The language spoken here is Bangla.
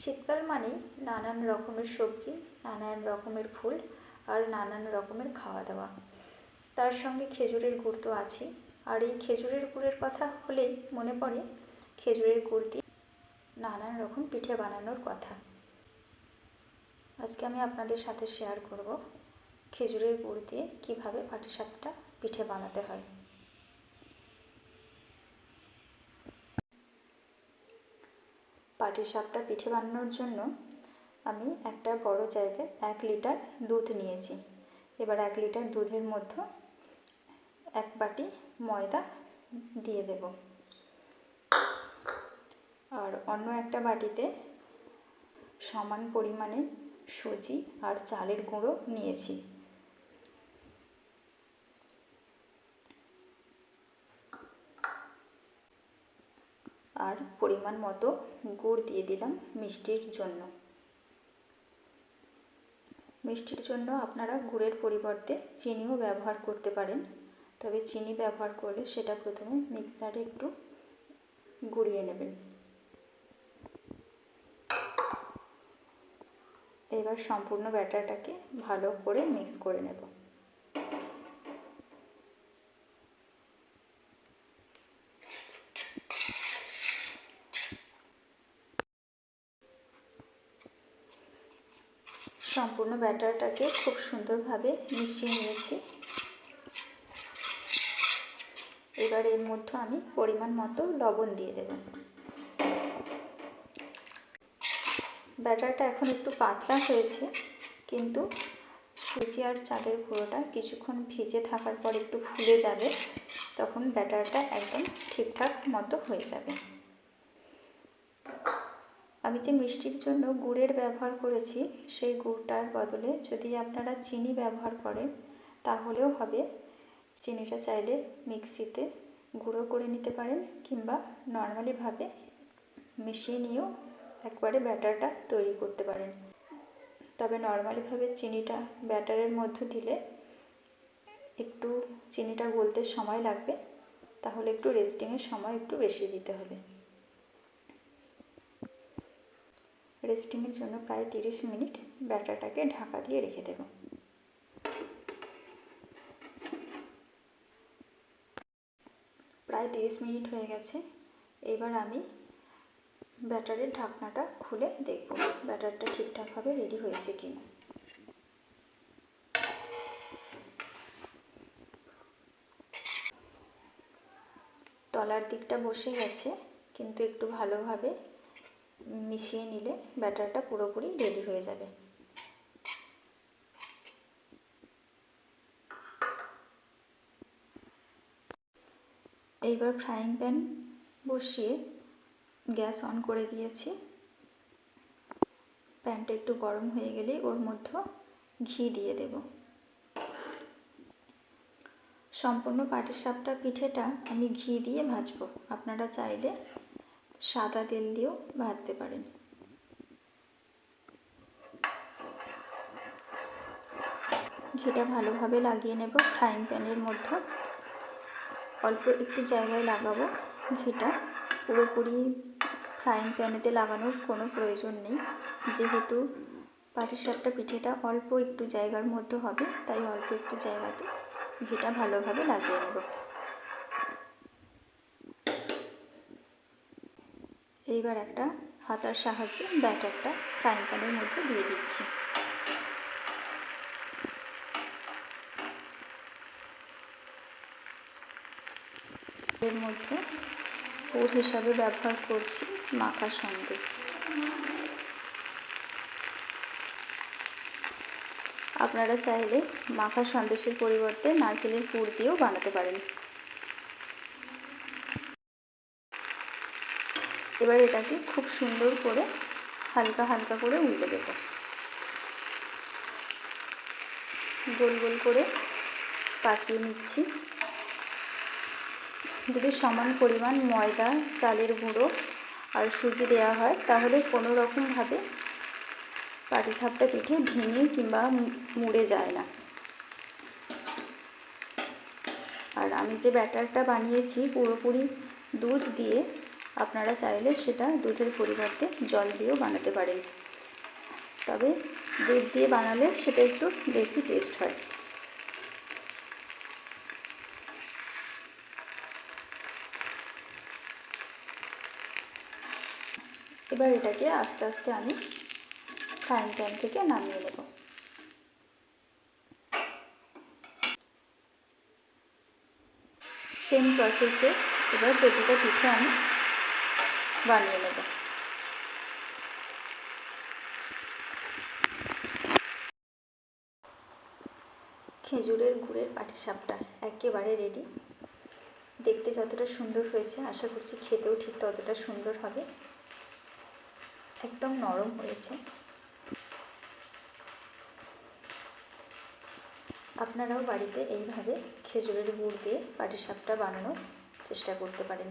শীতকাল মানেই নানান রকমের সবজি, নানান রকমের ফুল আর নানান রকমের খাওয়া দাওয়া। তার সঙ্গে খেজুরের গুড় তো আছেই। আর এই খেজুরের গুড়ের কথা হলেই মনে পড়ে খেজুরের গুড় দিয়ে নানান রকম পিঠে বানানোর কথা। আজকে আমি আপনাদের সাথে শেয়ার করব খেজুরের গুড় দিয়ে কীভাবে পাটিসাপটা পিঠে বানাতে হয়। পাটিসাপটা পিঠে বানানোর জন্য আমি একটা বড় জায়গায় 1 লিটার দুধ নিয়েছি। এবার 1 লিটার দুধের মধ্যে 1 বাটি ময়দা দিয়ে দেব। আর অন্য একটা বাটিতে সমান পরিমাণে সুজি আর চালের গুঁড়ো নিয়েছি। আর পরিমাণ মতো গুড় দিয়ে দিলাম মিষ্টির জন্য। মিষ্টির জন্য আপনারা গুড়ের পরিবর্তে চিনিও ব্যবহার করতে পারেন, তবে চিনি ব্যবহার করলে সেটা প্রথমে মিক্সারে একটু গুঁড়িয়ে নেবেন। এবার সম্পূর্ণ ব্যাটারটাকে ভালো করে মিক্স করে নেব। সম্পূর্ণ ব্যাটারটাকে খুব সুন্দরভাবে মিশিয়ে নিয়েছি। এবার এর মধ্যে আমি পরিমাণ মতো লবণ দিয়ে দেব। ব্যাটারটা এখন একটু পাতলা হয়েছে, কিন্তু সুজি আর চালের গুঁড়োটা কিছুক্ষণ ভিজে থাকার পর একটু ফুলে যাবে, তখন ব্যাটারটা একদম ঠিকঠাক মতো হয়ে যাবে। আমি যে মিষ্টির জন্য গুড়ের ব্যবহার করেছি, সেই গুড়টার বদলে যদি আপনারা চিনি ব্যবহার করেন তাহলেও হবে। চিনিটা চাইলে মিক্সিতে গুঁড়ো করে নিতে পারেন, কিংবা নর্মালিভাবে মিশিয়ে নিয়েও একবারে ব্যাটারটা তৈরি করতে পারেন। তবে নর্মালিভাবে চিনিটা ব্যাটারের মধ্যে দিলে একটু চিনিটা গলতে সময় লাগবে, তাহলে একটু রেস্টিংয়ের সময় একটু বেশি দিতে হবে। রেস্টিংয়ের জন্য প্রায় 30 মিনিট ব্যাটারটাকে ঢাকা দিয়ে রেখে দেব। প্রায় 30 মিনিট হয়ে গেছে। এবার আমি ব্যাটারের ঢাকনাটা খুলে দেখব ব্যাটারটা ঠিকঠাকভাবে রেডি হয়েছে কিনা। তলার দিকটা বসে গেছে, কিন্তু একটু ভালোভাবে মিশিয়ে নিলে ব্যাটারটা পুরোপুরি রেডি হয়ে যাবে। এইবার ফ্রাইং প্যান বসিয়ে গ্যাস অন করে দিয়েছি। প্যানটা একটু গরম হয়ে গেলে ওর মধ্যে ঘি দিয়ে দেব। সম্পূর্ণ পাটিসাপটা পিঠেটা আমি ঘি দিয়ে ভাজবো। আপনারা চাইলে সাদা তেল দিয়েও ভাজতে পারেন। ঘিটা ভালোভাবে লাগিয়ে নেব ফ্রাইং প্যানের মধ্যে। অল্প একটু জায়গায় লাগাবো ঘিটা, পুরোপুরি ফ্রাইং প্যানেতে লাগানোর কোনো প্রয়োজন নেই। যেহেতু পাটিসাপটা পিঠেটা অল্প একটু জায়গার মধ্যে হবে, তাই অল্প একটু জায়গাতে ঘিটা ভালোভাবে লাগিয়ে নেব। এইবার একটা হাতার সাহায্যে ব্যাটারটা ফ্রাইং প্যানের মধ্যে দিয়ে দিচ্ছি। এর মধ্যে পুর হিসাবে ব্যবহার করছি মাখা সন্দেশ। আপনারা চাইলে মাখা সন্দেশের পরিবর্তে নারকেলের পুর দিয়েও বানাতে পারেন। এবার এটাকে খুব সুন্দর করে হালকা হালকা করে উল্টে দেব। গোল গোল করে পাকিয়ে নিচ্ছি। যদি সমান পরিমাণ ময়দা, চালের গুঁড়ো আর সুজি দেওয়া হয়, তাহলে কোনো রকমভাবে পাটিসাপটা পিঠে ভেঙে কিংবা মুড়ে যায় না। আর আমি যে ব্যাটারটা বানিয়েছি পুরোপুরি দুধ দিয়ে, আপনারা চাইলে সেটা দুধের পরিবর্তে জল দিয়েও বানাতে পারেন, তবে দুধ দিয়ে বানালে সেটা একটু বেশি টেস্ট হয়। এবার এটাকে আস্তে আস্তে আমি ফ্রাইং প্যান থেকে নামিয়ে নেব। সেম প্রসেসে এবার প্রতিটা পিঠে আমি বানিয়ে নেব। খেজুরের গুড়ের পাটিসাপটা একেবারে রেডি। দেখতে যতটা সুন্দর হয়েছে, আশা করছি খেতেও ঠিক ততটা সুন্দর হবে। একদম নরম হয়েছে। আপনারাও বাড়িতে এইভাবে খেজুরের গুড় দিয়ে পাটিসাপটা বানানোর চেষ্টা করতে পারেন।